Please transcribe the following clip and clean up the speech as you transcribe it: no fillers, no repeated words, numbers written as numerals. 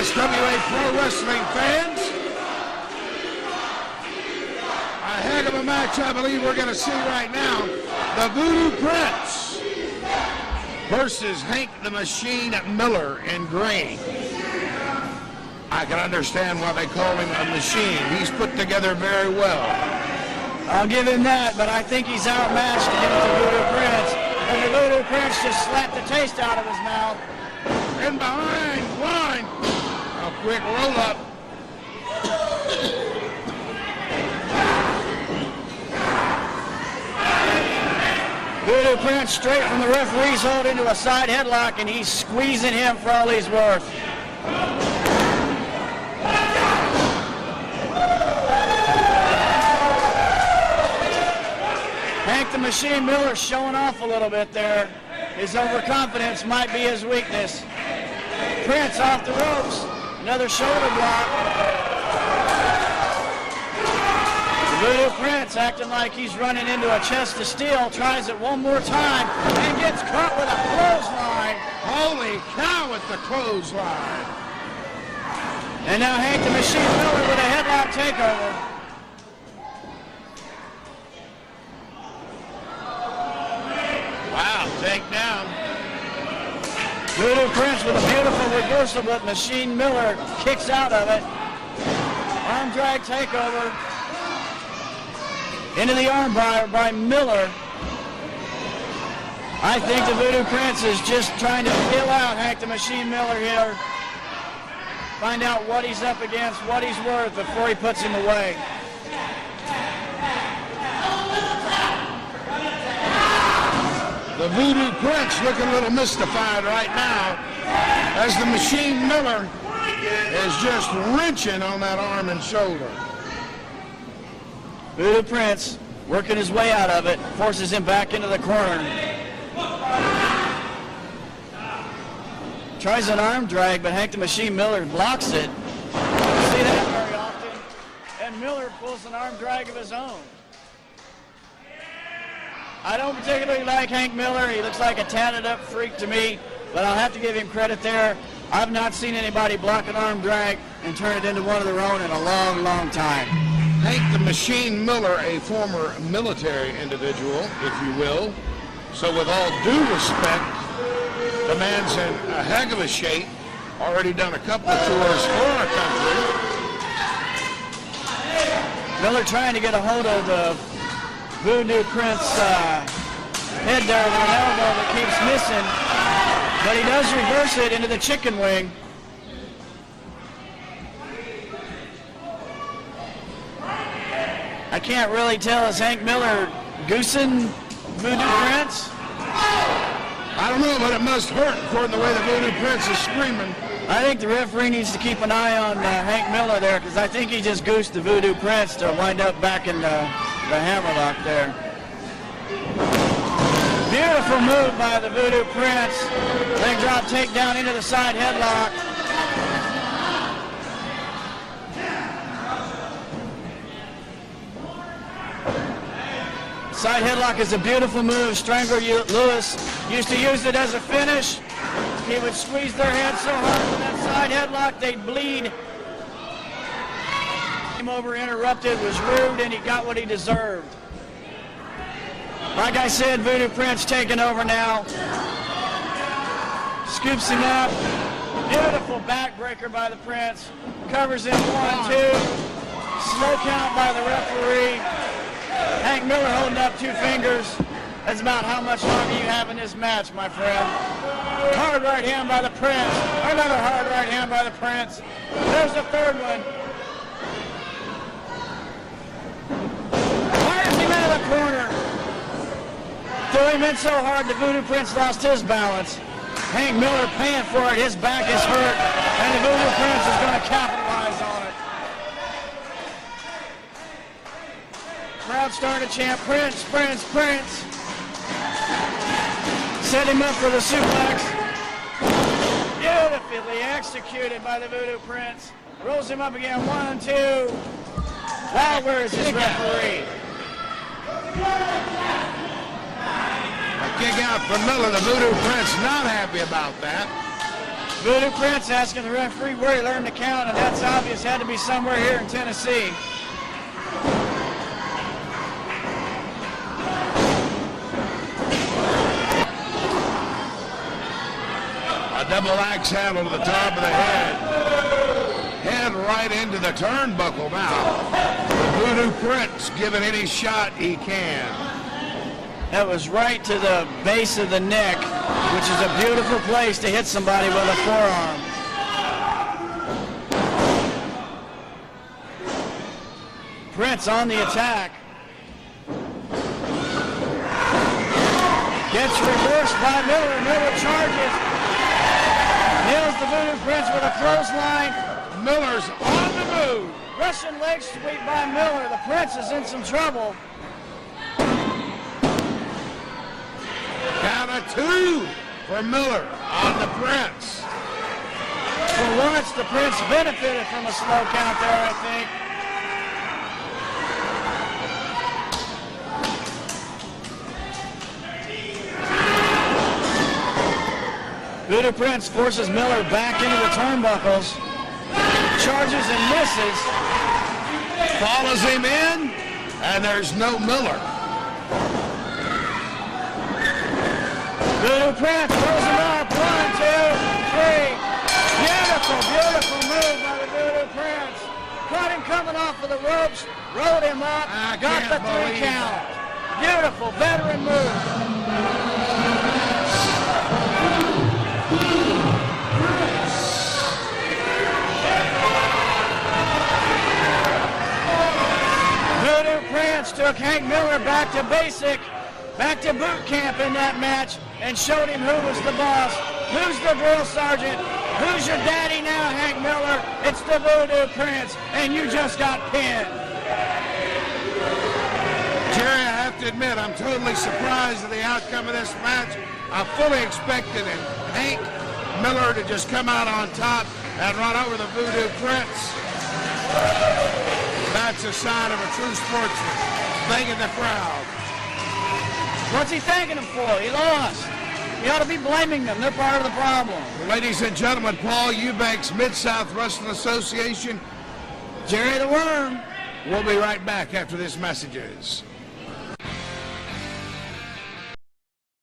MSWA Pro Wrestling fans. A heck of a match I believe we're going to see right now. The Voodoo Prince versus Hank the Machine Miller in green. I can understand why they call him a machine. He's put together very well. I'll give him that, but I think he's outmatched against the Voodoo Prince. And the Voodoo Prince just slapped the taste out of his mouth. In behind, blind. A quick roll up. Voodoo Prince straight from the referee's hold into a side headlock, and he's squeezing him for all he's worth. Hank the Machine Miller showing off a little bit there. His overconfidence might be his weakness. Prince off the ropes. Another shoulder block. The Voodoo Prince acting like he's running into a chest of steel. Tries it one more time and gets caught with a clothesline. Holy cow with the clothesline. And now Hank the Machine Miller with a headlock takeover. Wow, takedown. Voodoo Prince with a beautiful reversal, but Machine Miller kicks out of it. Arm drag takeover. Into the arm bar by Miller. I think the Voodoo Prince is just trying to feel out Hank the Machine Miller here. Find out what he's up against, what he's worth before he puts him away. The Voodoo Prince looking a little mystified right now as the Machine Miller is just wrenching on that arm and shoulder. Voodoo Prince working his way out of it, forces him back into the corner. Tries an arm drag, but Hank the Machine Miller blocks it. Don't see that very often. And Miller pulls an arm drag of his own. I don't particularly like Hank Miller. He looks like a tatted up freak to me, but I'll have to give him credit there. I've not seen anybody block an arm drag and turn it into one of their own in a long, long time. Hank the Machine Miller, a former military individual, if you will. So with all due respect, the man's in a heck of a shape. Already done a couple of tours for our country. Miller trying to get a hold of the Voodoo Prince head there with an elbow that keeps missing, but he does reverse it into the chicken wing. I can't really tell, is Hank Miller goosing Voodoo Prince? I don't know, but it must hurt according to the way the Voodoo Prince is screaming. I think the referee needs to keep an eye on Hank Miller there, because I think he just goosed the Voodoo Prince to wind up back in the hammerlock there. Beautiful move by the Voodoo Prince. Leg drop takedown into the side headlock. Side headlock is a beautiful move. Strangler Lewis used to use it as a finish. He would squeeze their head so hard with that side headlock they'd bleed. Came over interrupted, was rude, and he got what he deserved. Like I said, Voodoo Prince taking over now. Scoops him up. Beautiful backbreaker by the Prince. Covers him 1-2. Slow count by the referee. Hank Miller holding up 2 fingers. That's about how much longer you have in this match, my friend. Hard right hand by the Prince. Another hard right hand by the Prince. There's the third one. Fires him out of the corner. Threw him in so hard the Voodoo Prince lost his balance. Hank Miller paying for it. His back is hurt. And the Voodoo Prince is going to capitalize on it. Crowd starting to chant, Prince, Prince, Prince. Set him up for the suplex. Beautifully executed by the Voodoo Prince. Rolls him up again, 1-2. Wow, where is his referee? A kick out for Miller, the Voodoo Prince not happy about that. Voodoo Prince asking the referee where he learned to count, and that's obvious. Had to be somewhere here in Tennessee. A double axe handle to the top of the head. Head right into the turnbuckle now. The Voodoo Prince giving any shot he can. That was right to the base of the neck, which is a beautiful place to hit somebody with a forearm. Prince on the attack. Gets reversed by Miller. Miller charges. Nails the Voodoo Prince with a clothesline. Miller's on the move. Russian leg sweep by Miller. The Prince is in some trouble. Count of 2 for Miller on the Prince. For once, the Prince benefited from a slow count there, I think. Voodoo Prince forces Miller back into the turnbuckles. Charges and misses. Follows him in, and there's no Miller. Voodoo Prince throws him up. 1, 2, 3. Beautiful, beautiful move by the Voodoo Prince. Caught him coming off of the ropes, rode him up, got the 3 count. Beautiful, veteran move. Voodoo Prince took Hank Miller back to basic, back to boot camp in that match, and showed him who was the boss, who's the drill sergeant, who's your daddy now, Hank Miller. It's the Voodoo Prince, and you just got pinned. Jerry, I have to admit, I'm totally surprised at the outcome of this match. I fully expected Hank Miller to just come out on top and run over the Voodoo Prince. That's a sign of a true sportsman, thanking the crowd. What's he thanking him for? He lost. You ought to be blaming them. They're part of the problem. Ladies and gentlemen, Paul Eubanks, Mid-South Wrestling Association. Jerry the Worm. We'll be right back after these messages.